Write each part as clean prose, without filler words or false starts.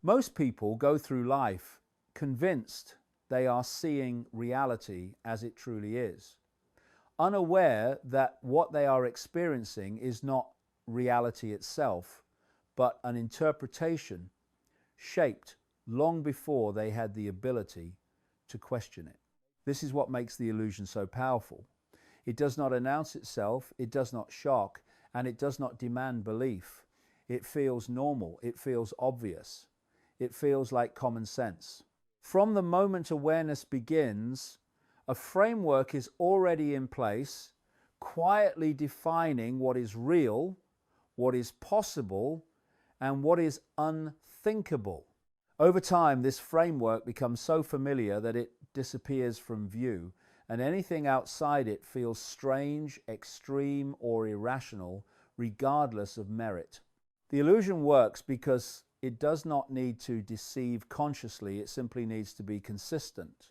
Most people go through life convinced they are seeing reality as it truly is, unaware that what they are experiencing is not reality itself, but an interpretation shaped long before they had the ability to question it. This is what makes the illusion so powerful. It does not announce itself, it does not shock, and it does not demand belief. It feels normal, it feels obvious, it feels like common sense. From the moment awareness begins, a framework is already in place, quietly defining what is real, what is possible, and what is unthinkable. Over time, this framework becomes so familiar that it disappears from view, and anything outside it feels strange, extreme, or irrational, regardless of merit. The illusion works because it does not need to deceive consciously, it simply needs to be consistent.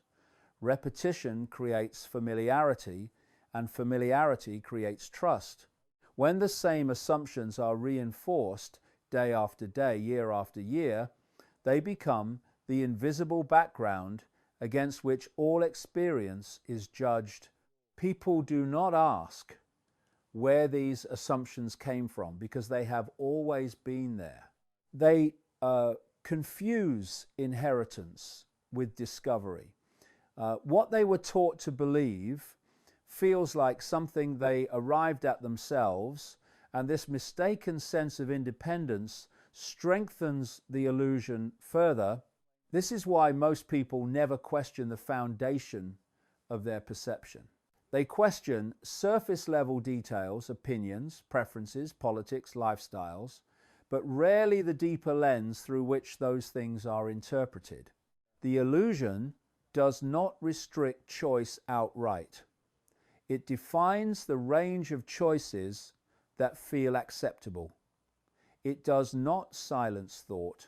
Repetition creates familiarity, and familiarity creates trust. When the same assumptions are reinforced day after day, year after year, they become the invisible background against which all experience is judged. People do not ask where these assumptions came from because they have always been there. They confuse inheritance with discovery. What they were taught to believe feels like something they arrived at themselves, and this mistaken sense of independence strengthens the illusion further. This is why most people never question the foundation of their perception. They question surface level details, opinions, preferences, politics, lifestyles, but rarely the deeper lens through which those things are interpreted. The illusion does not restrict choice outright. It defines the range of choices that feel acceptable. It does not silence thought.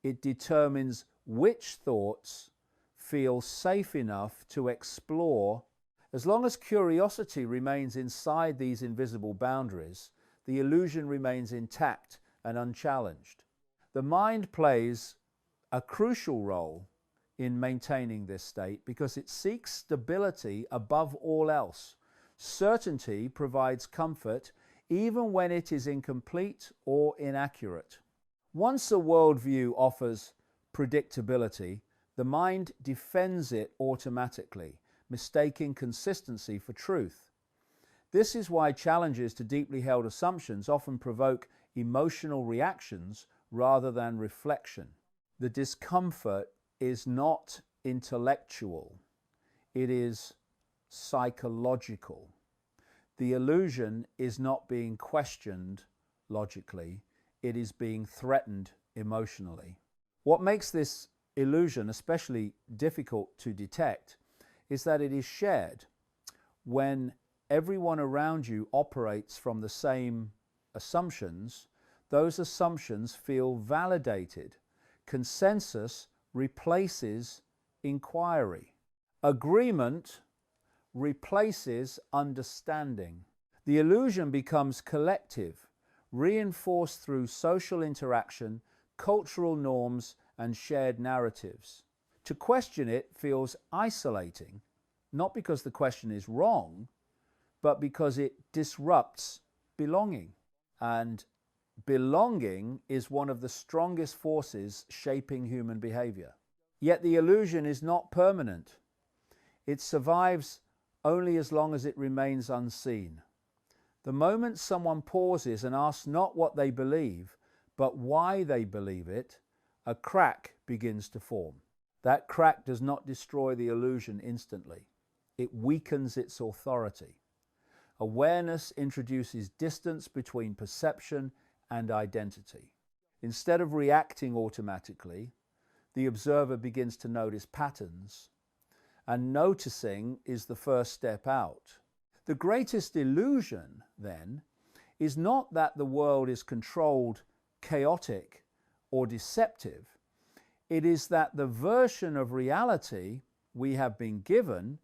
It determines which thoughts feel safe enough to explore. As long as curiosity remains inside these invisible boundaries, the illusion remains intact and unchallenged. The mind plays a crucial role in maintaining this state because it seeks stability above all else. Certainty provides comfort even when it is incomplete or inaccurate. Once a worldview offers predictability, the mind defends it automatically, mistaking consistency for truth. This is why challenges to deeply held assumptions often provoke emotional reactions rather than reflection. The discomfort is not intellectual, it is psychological. The illusion is not being questioned logically, it is being threatened emotionally. What makes this illusion especially difficult to detect is that it is shared. When everyone around you operates from the same assumptions, those assumptions feel validated. Consensus replaces inquiry. Agreement replaces understanding. The illusion becomes collective, reinforced through social interaction, cultural norms, and shared narratives. To question it feels isolating, not because the question is wrong, but because it disrupts belonging. And belonging is one of the strongest forces shaping human behavior. Yet the illusion is not permanent. It survives only as long as it remains unseen. The moment someone pauses and asks not what they believe, but why they believe it, a crack begins to form. That crack does not destroy the illusion instantly. It weakens its authority. Awareness introduces distance between perception and identity. Instead of reacting automatically, the observer begins to notice patterns, and noticing is the first step out. The greatest illusion, then, is not that the world is controlled, chaotic, or deceptive. It is that the version of reality we have been given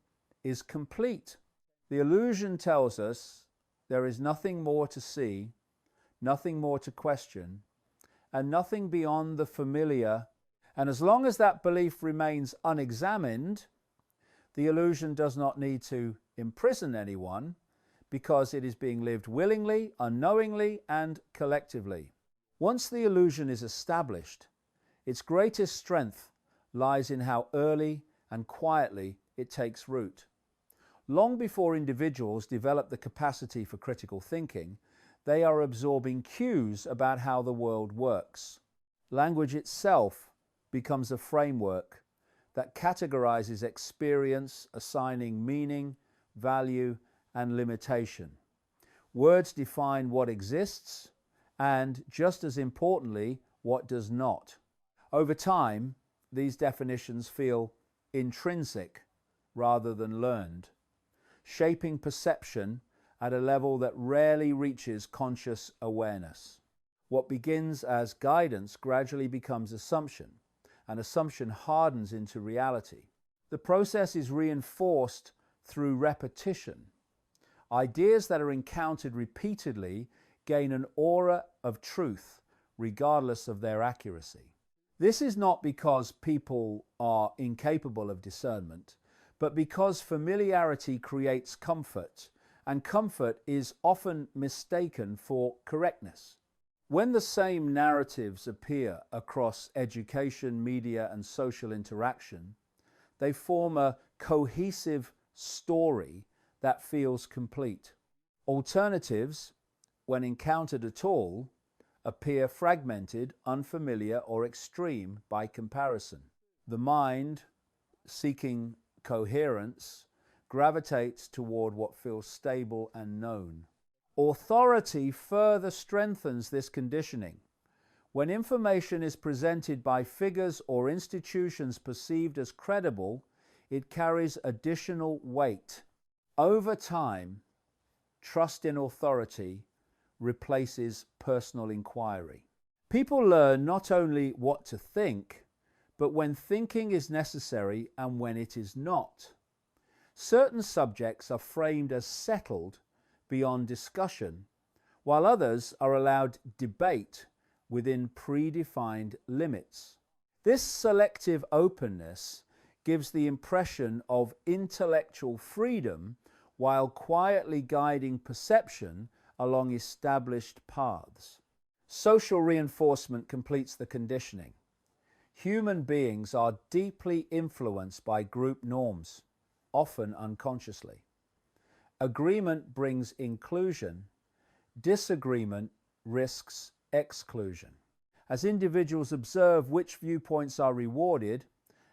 is complete. The illusion tells us there is nothing more to see, nothing more to question, and nothing beyond the familiar. And as long as that belief remains unexamined, the illusion does not need to imprison anyone, because it is being lived willingly, unknowingly, and collectively. Once the illusion is established, its greatest strength lies in how early and quietly it takes root. Long before individuals develop the capacity for critical thinking, they are absorbing cues about how the world works. Language itself becomes a framework that categorizes experience, assigning meaning, value, and limitation. Words define what exists and, just as importantly, what does not. Over time, these definitions feel intrinsic rather than learned, shaping perception at a level that rarely reaches conscious awareness. What begins as guidance gradually becomes assumption, and assumption hardens into reality. The process is reinforced through repetition. Ideas that are encountered repeatedly gain an aura of truth, regardless of their accuracy. This is not because people are incapable of discernment, but because familiarity creates comfort, and comfort is often mistaken for correctness. When the same narratives appear across education, media, and social interaction, they form a cohesive story that feels complete. Alternatives, when encountered at all, appear fragmented, unfamiliar, or extreme by comparison. The mind, seeking coherence, gravitates toward what feels stable and known. Authority further strengthens this conditioning. When information is presented by figures or institutions perceived as credible, it carries additional weight. Over time, trust in authority replaces personal inquiry. People learn not only what to think, but when thinking is necessary and when it is not. Certain subjects are framed as settled beyond discussion, while others are allowed debate within predefined limits. This selective openness gives the impression of intellectual freedom while quietly guiding perception along established paths. Social reinforcement completes the conditioning. Human beings are deeply influenced by group norms, often unconsciously. Agreement brings inclusion. Disagreement risks exclusion. As individuals observe which viewpoints are rewarded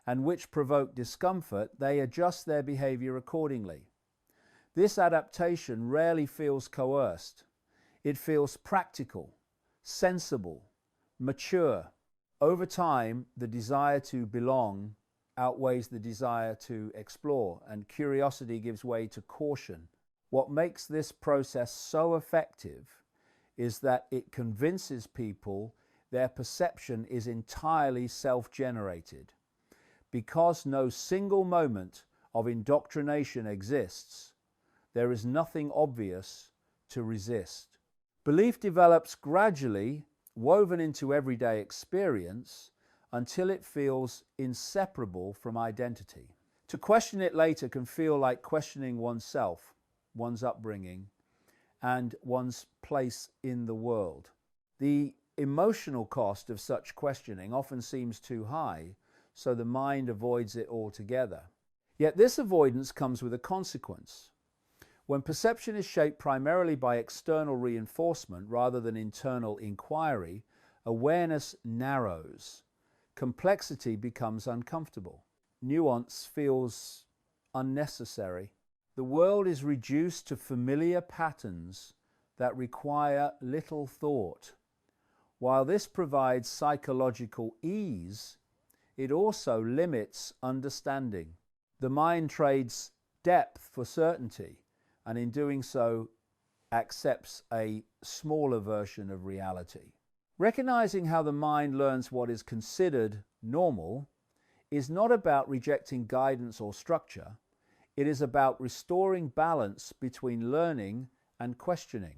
and which provoke discomfort, they adjust their behavior accordingly. This adaptation rarely feels coerced. It feels practical, sensible, mature. Over time, the desire to belong outweighs the desire to explore, and curiosity gives way to caution. What makes this process so effective is that it convinces people their perception is entirely self-generated. Because no single moment of indoctrination exists, there is nothing obvious to resist. Belief develops gradually, woven into everyday experience, until it feels inseparable from identity. To question it later can feel like questioning oneself, one's upbringing, and one's place in the world. The emotional cost of such questioning often seems too high, so the mind avoids it altogether. Yet this avoidance comes with a consequence. When perception is shaped primarily by external reinforcement rather than internal inquiry, awareness narrows. Complexity becomes uncomfortable. Nuance feels unnecessary. The world is reduced to familiar patterns that require little thought. While this provides psychological ease, it also limits understanding. The mind trades depth for certainty, and in doing so, accepts a smaller version of reality. Recognizing how the mind learns what is considered normal is not about rejecting guidance or structure. It is about restoring balance between learning and questioning.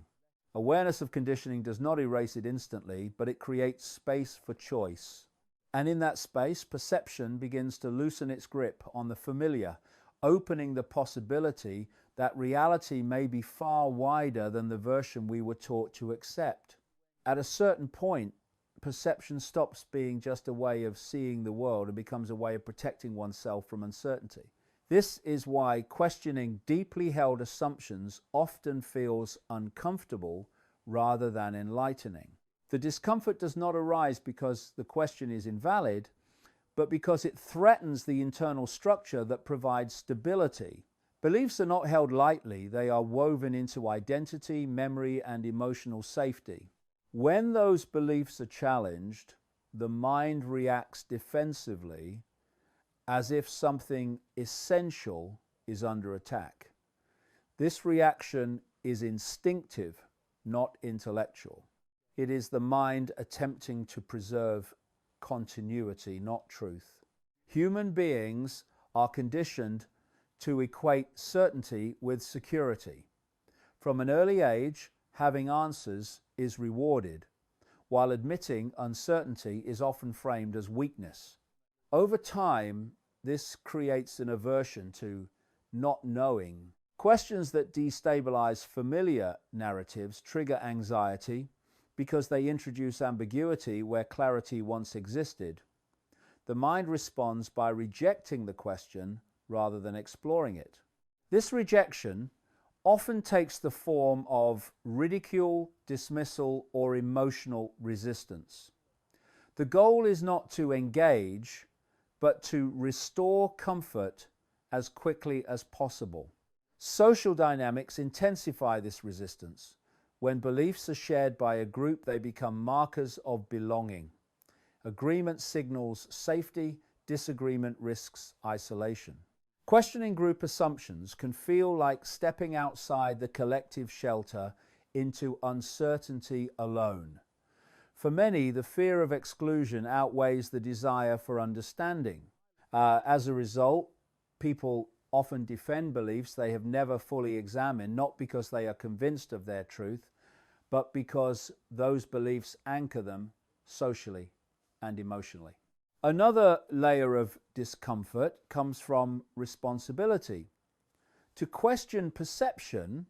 Awareness of conditioning does not erase it instantly, but it creates space for choice. And in that space, perception begins to loosen its grip on the familiar, opening the possibility that reality may be far wider than the version we were taught to accept. At a certain point, perception stops being just a way of seeing the world and becomes a way of protecting oneself from uncertainty. This is why questioning deeply held assumptions often feels uncomfortable rather than enlightening. The discomfort does not arise because the question is invalid, but because it threatens the internal structure that provides stability. Beliefs are not held lightly, they are woven into identity, memory, and emotional safety. When those beliefs are challenged, the mind reacts defensively, as if something essential is under attack. This reaction is instinctive, not intellectual. It is the mind attempting to preserve continuity, not truth. Human beings are conditioned to equate certainty with security. From an early age, having answers is rewarded, while admitting uncertainty is often framed as weakness. Over time, this creates an aversion to not knowing. Questions that destabilize familiar narratives trigger anxiety because they introduce ambiguity where clarity once existed. The mind responds by rejecting the question rather than exploring it. This rejection often takes the form of ridicule, dismissal, or emotional resistance. The goal is not to engage, but to restore comfort as quickly as possible. Social dynamics intensify this resistance. When beliefs are shared by a group, they become markers of belonging. Agreement signals safety, disagreement risks isolation. Questioning group assumptions can feel like stepping outside the collective shelter into uncertainty alone. For many, the fear of exclusion outweighs the desire for understanding. As a result, people often defend beliefs they have never fully examined, not because they are convinced of their truth, but because those beliefs anchor them socially and emotionally. Another layer of discomfort comes from responsibility. To question perception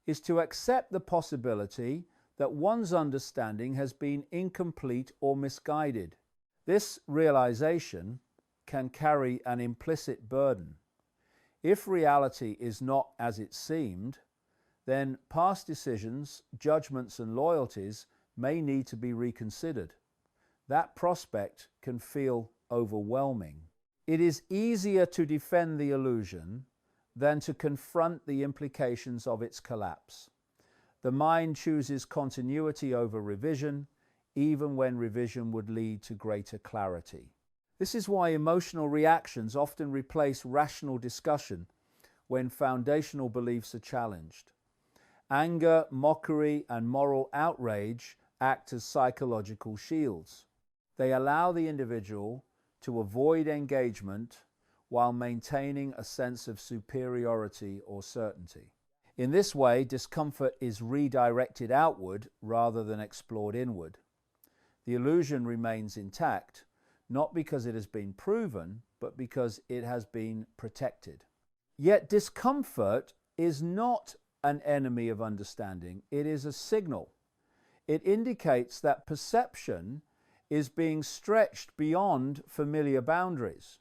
is to accept the possibility that one's understanding has been incomplete or misguided. This realization can carry an implicit burden. If reality is not as it seemed, then past decisions, judgments, and loyalties may need to be reconsidered. That prospect can feel overwhelming. It is easier to defend the illusion than to confront the implications of its collapse. The mind chooses continuity over revision, even when revision would lead to greater clarity. This is why emotional reactions often replace rational discussion when foundational beliefs are challenged. Anger, mockery, and moral outrage act as psychological shields. They allow the individual to avoid engagement while maintaining a sense of superiority or certainty. In this way, discomfort is redirected outward rather than explored inward. The illusion remains intact, not because it has been proven, but because it has been protected. Yet discomfort is not an enemy of understanding. It is a signal. It indicates that perception is being stretched beyond familiar boundaries.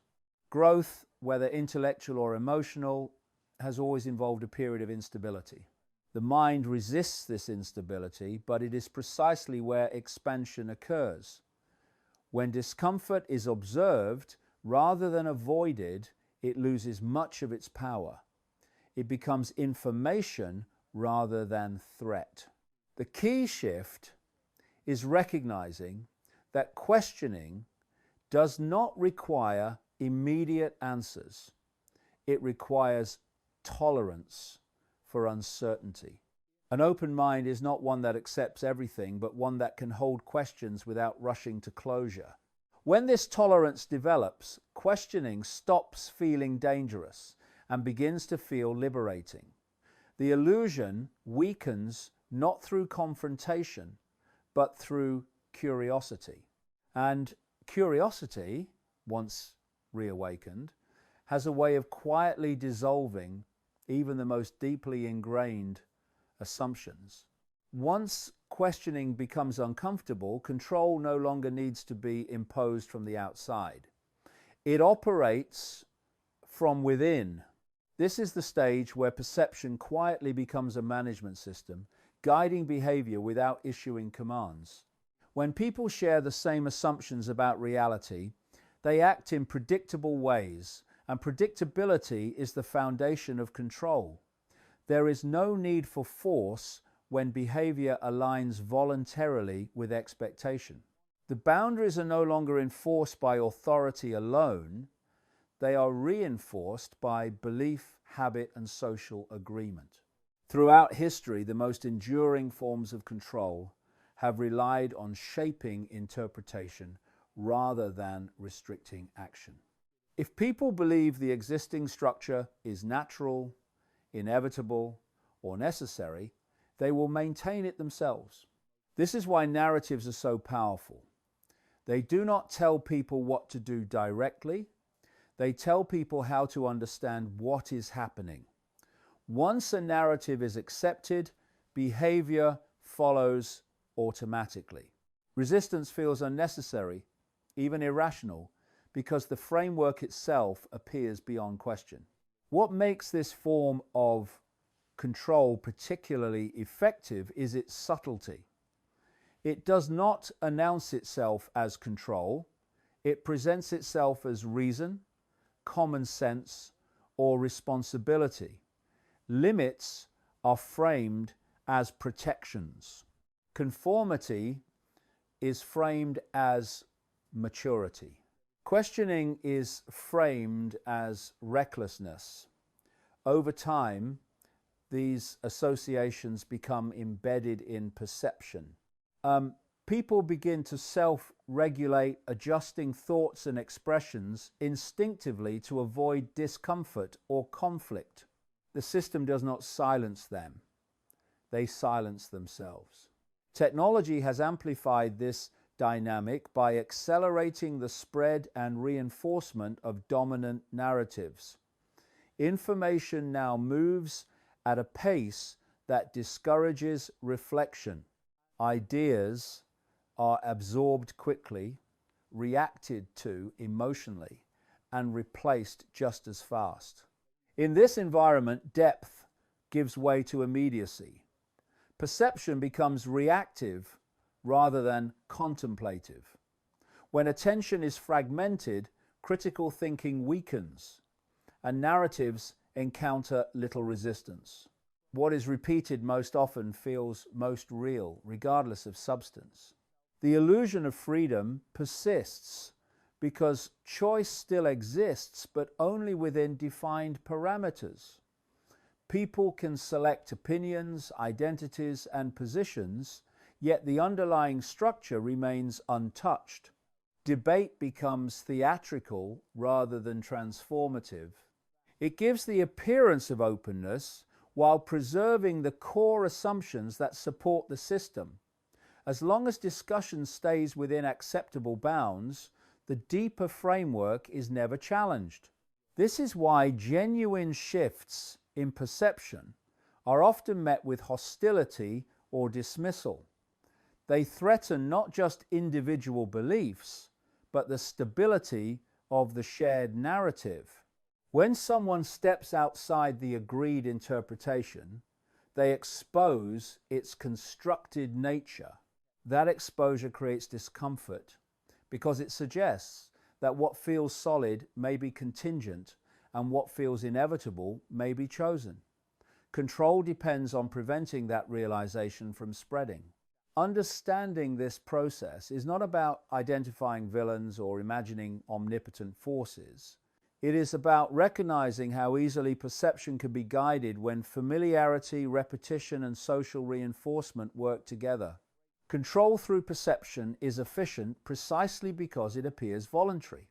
Growth, whether intellectual or emotional, has always involved a period of instability. The mind resists this instability, but it is precisely where expansion occurs. When discomfort is observed rather than avoided, it loses much of its power. It becomes information rather than threat. The key shift is recognizing that questioning does not require immediate answers. It requires tolerance for uncertainty. An open mind is not one that accepts everything, but one that can hold questions without rushing to closure. When this tolerance develops, questioning stops feeling dangerous and begins to feel liberating. The illusion weakens not through confrontation, but through curiosity. And curiosity, once reawakened, has a way of quietly dissolving even the most deeply ingrained assumptions. Once questioning becomes uncomfortable, control no longer needs to be imposed from the outside. It operates from within. This is the stage where perception quietly becomes a management system, guiding behavior without issuing commands. When people share the same assumptions about reality, they act in predictable ways, and predictability is the foundation of control. There is no need for force when behavior aligns voluntarily with expectation. The boundaries are no longer enforced by authority alone. They are reinforced by belief, habit, and social agreement. Throughout history, the most enduring forms of control have relied on shaping interpretation rather than restricting action. If people believe the existing structure is natural, inevitable, or necessary, they will maintain it themselves. This is why narratives are so powerful. They do not tell people what to do directly. They tell people how to understand what is happening. Once a narrative is accepted, behavior follows automatically. Resistance feels unnecessary, even irrational, because the framework itself appears beyond question. What makes this form of control particularly effective is its subtlety. It does not announce itself as control. It presents itself as reason, common sense, or responsibility. Limits are framed as protections. Conformity is framed as maturity. Questioning is framed as recklessness. Over time, these associations become embedded in perception. People begin to self-regulate, adjusting thoughts and expressions instinctively to avoid discomfort or conflict. The system does not silence them. They silence themselves. Technology has amplified this dynamic by accelerating the spread and reinforcement of dominant narratives. Information now moves at a pace that discourages reflection. Ideas are absorbed quickly, reacted to emotionally, and replaced just as fast. In this environment, depth gives way to immediacy. Perception becomes reactive rather than contemplative. When attention is fragmented, critical thinking weakens, and narratives encounter little resistance. What is repeated most often feels most real, regardless of substance. The illusion of freedom persists because choice still exists, but only within defined parameters. People can select opinions, identities, and positions, yet the underlying structure remains untouched. Debate becomes theatrical rather than transformative. It gives the appearance of openness while preserving the core assumptions that support the system. As long as discussion stays within acceptable bounds, the deeper framework is never challenged. This is why genuine shifts in perception are often met with hostility or dismissal. They threaten not just individual beliefs, but the stability of the shared narrative. When someone steps outside the agreed interpretation, they expose its constructed nature. That exposure creates discomfort because it suggests that what feels solid may be contingent and what feels inevitable may be chosen. Control depends on preventing that realization from spreading. Understanding this process is not about identifying villains or imagining omnipotent forces. It is about recognizing how easily perception can be guided when familiarity, repetition, and social reinforcement work together. Control through perception is efficient precisely because it appears voluntary.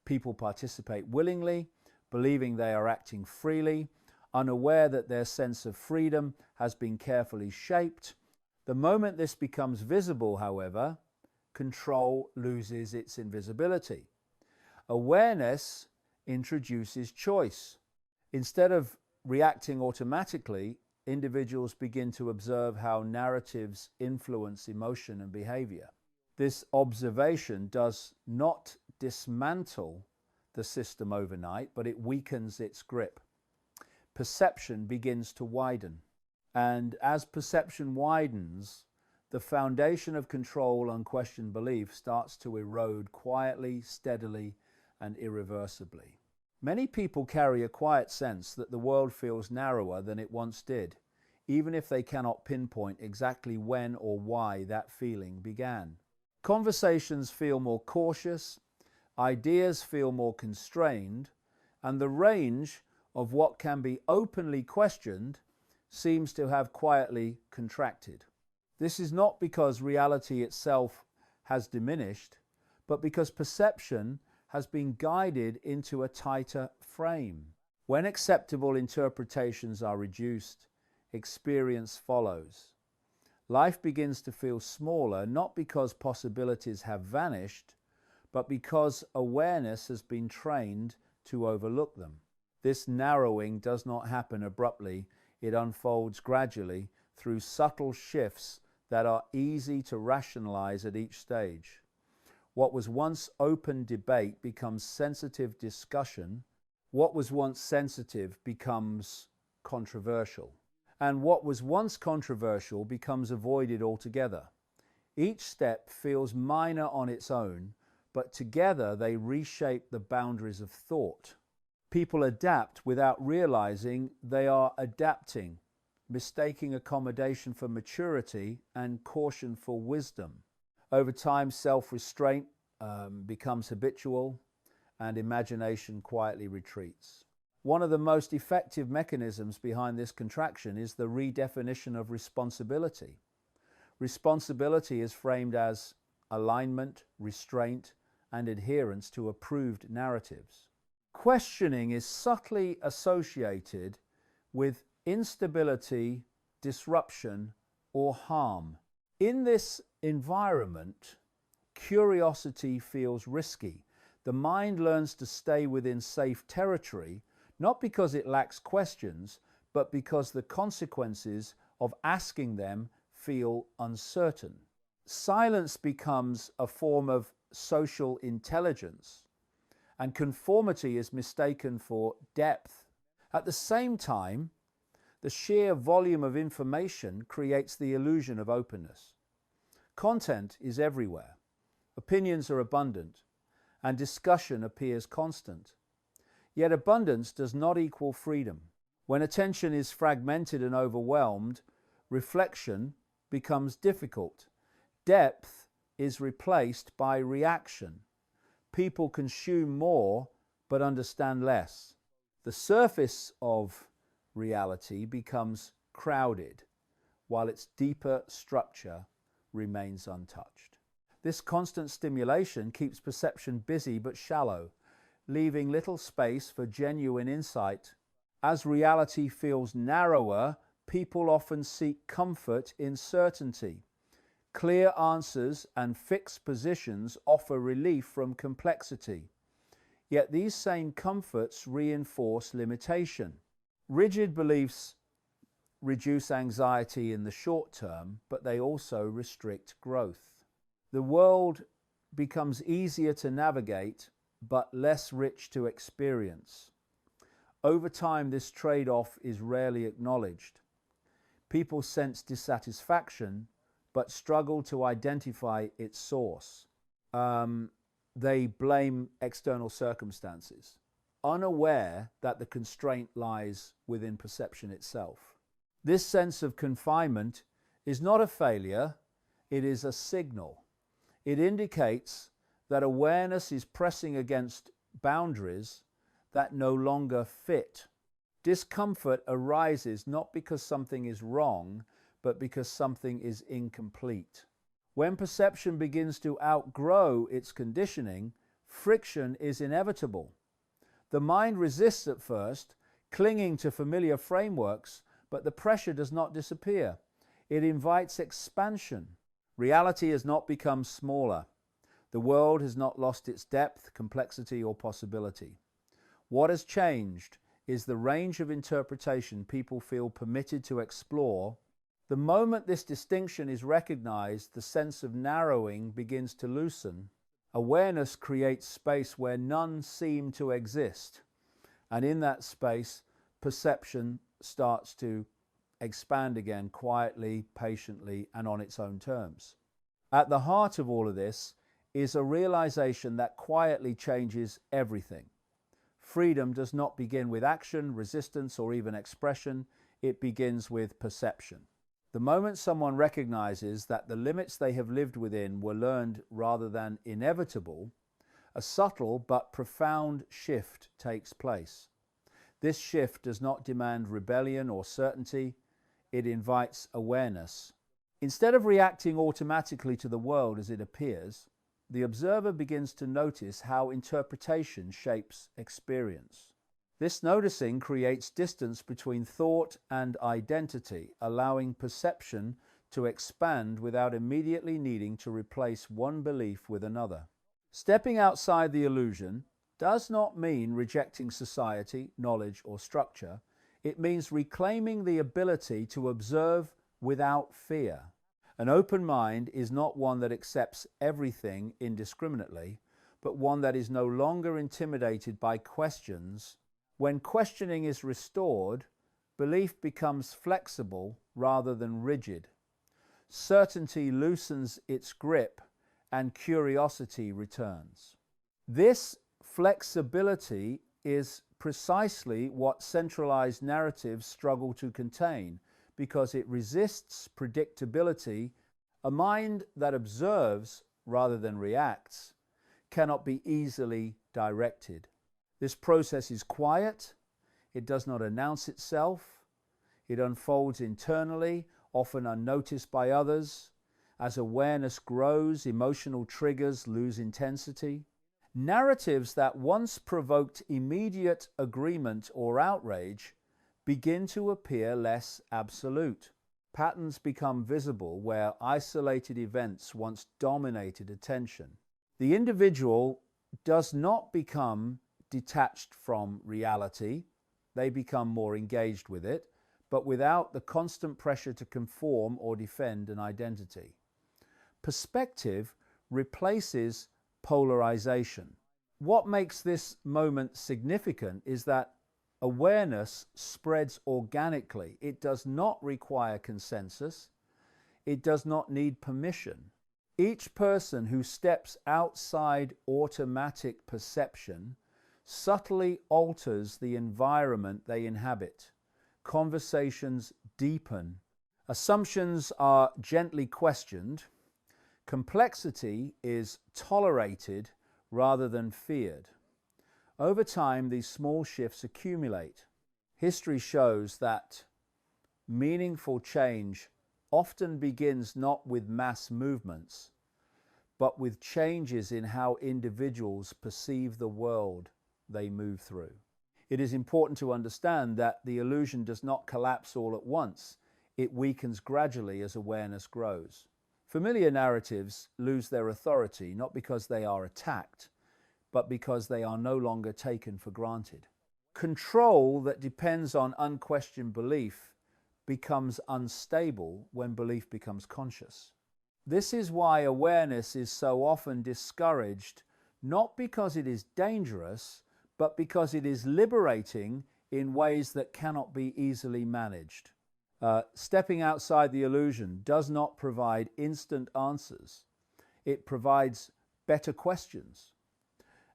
People participate willingly, believing they are acting freely, unaware that their sense of freedom has been carefully shaped The moment this becomes visible, however, control loses its invisibility. Awareness introduces choice. Instead of reacting automatically, individuals begin to observe how narratives influence emotion and behavior. This observation does not dismantle the system overnight, but it weakens its grip. Perception begins to widen. And as perception widens, the foundation of control, unquestioned belief, starts to erode quietly, steadily, and irreversibly. Many people carry a quiet sense that the world feels narrower than it once did, even if they cannot pinpoint exactly when or why that feeling began. Conversations feel more cautious, ideas feel more constrained, and the range of what can be openly questioned seems to have quietly contracted. This is not because reality itself has diminished, but because perception has been guided into a tighter frame. When acceptable interpretations are reduced, experience follows. Life begins to feel smaller, not because possibilities have vanished, but because awareness has been trained to overlook them. This narrowing does not happen abruptly. It unfolds gradually through subtle shifts that are easy to rationalize at each stage. What was once open debate becomes sensitive discussion. What was once sensitive becomes controversial. And what was once controversial becomes avoided altogether. Each step feels minor on its own, but together they reshape the boundaries of thought. People adapt without realizing they are adapting, mistaking accommodation for maturity and caution for wisdom. Over time, self-restraint becomes habitual and imagination quietly retreats. One of the most effective mechanisms behind this contraction is the redefinition of responsibility. Responsibility is framed as alignment, restraint, and adherence to approved narratives. Questioning is subtly associated with instability, disruption, or harm. In this environment, curiosity feels risky. The mind learns to stay within safe territory, not because it lacks questions, but because the consequences of asking them feel uncertain. Silence becomes a form of social intelligence, and conformity is mistaken for depth. At the same time, the sheer volume of information creates the illusion of openness. Content is everywhere, opinions are abundant, and discussion appears constant. Yet abundance does not equal freedom. When attention is fragmented and overwhelmed, reflection becomes difficult. Depth is replaced by reaction. People consume more but understand less. The surface of reality becomes crowded, while its deeper structure remains untouched. This constant stimulation keeps perception busy but shallow, leaving little space for genuine insight. As reality feels narrower, people often seek comfort in certainty. Clear answers and fixed positions offer relief from complexity. Yet these same comforts reinforce limitation. Rigid beliefs reduce anxiety in the short term, but they also restrict growth. The world becomes easier to navigate, but less rich to experience. Over time, this trade-off is rarely acknowledged. People sense dissatisfaction, but struggle to identify its source. They blame external circumstances, unaware that the constraint lies within perception itself. This sense of confinement is not a failure, it is a signal. It indicates that awareness is pressing against boundaries that no longer fit. Discomfort arises not because something is wrong, but because something is incomplete. When perception begins to outgrow its conditioning, friction is inevitable. The mind resists at first, clinging to familiar frameworks, but the pressure does not disappear. It invites expansion. Reality has not become smaller. The world has not lost its depth, complexity, or possibility. What has changed is the range of interpretation people feel permitted to explore. The moment this distinction is recognized, the sense of narrowing begins to loosen. Awareness creates space where none seem to exist. And in that space, perception starts to expand again quietly, patiently, and on its own terms. At the heart of all of this is a realization that quietly changes everything. Freedom does not begin with action, resistance, or even expression. It begins with perception. The moment someone recognizes that the limits they have lived within were learned rather than inevitable, a subtle but profound shift takes place. This shift does not demand rebellion or certainty. It invites awareness. Instead of reacting automatically to the world as it appears, the observer begins to notice how interpretation shapes experience. This noticing creates distance between thought and identity, allowing perception to expand without immediately needing to replace one belief with another. Stepping outside the illusion does not mean rejecting society, knowledge, or structure. It means reclaiming the ability to observe without fear. An open mind is not one that accepts everything indiscriminately, but one that is no longer intimidated by questions. When questioning is restored, belief becomes flexible rather than rigid. Certainty loosens its grip and curiosity returns. This flexibility is precisely what centralized narratives struggle to contain, because it resists predictability. A mind that observes rather than reacts cannot be easily directed. This process is quiet. It does not announce itself. It unfolds internally, often unnoticed by others. As awareness grows, emotional triggers lose intensity. Narratives that once provoked immediate agreement or outrage begin to appear less absolute. Patterns become visible where isolated events once dominated attention. The individual does not become detached from reality. They become more engaged with it, but without the constant pressure to conform or defend an identity. Perspective replaces polarization. What makes this moment significant is that awareness spreads organically. It does not require consensus. It does not need permission. Each person who steps outside automatic perception subtly alters the environment they inhabit. Conversations deepen. Assumptions are gently questioned. Complexity is tolerated rather than feared. Over time, these small shifts accumulate. History shows that meaningful change often begins not with mass movements, but with changes in how individuals perceive the world they move through. It is important to understand that the illusion does not collapse all at once. It weakens gradually as awareness grows. Familiar narratives lose their authority not because they are attacked, but because they are no longer taken for granted. Control that depends on unquestioned belief becomes unstable when belief becomes conscious. This is why awareness is so often discouraged, not because it is dangerous, but because it is liberating in ways that cannot be easily managed. Stepping outside the illusion does not provide instant answers. It provides better questions.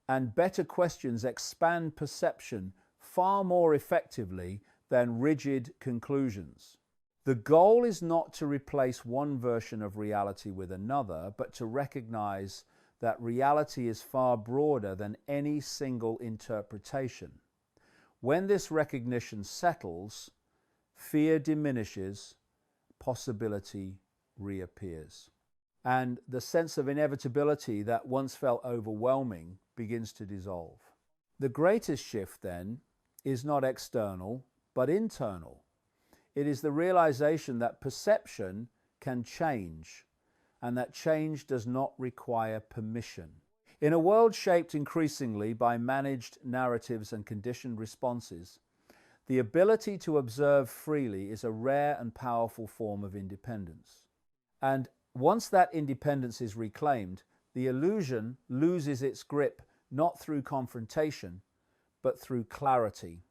And better questions expand perception far more effectively than rigid conclusions. The goal is not to replace one version of reality with another, but to recognize that reality is far broader than any single interpretation. When this recognition settles, fear diminishes, possibility reappears. And the sense of inevitability that once felt overwhelming begins to dissolve. The greatest shift then is not external, but internal. It is the realization that perception can change, and that change does not require permission. In a world shaped increasingly by managed narratives and conditioned responses, the ability to observe freely is a rare and powerful form of independence. And once that independence is reclaimed, the illusion loses its grip not through confrontation, but through clarity.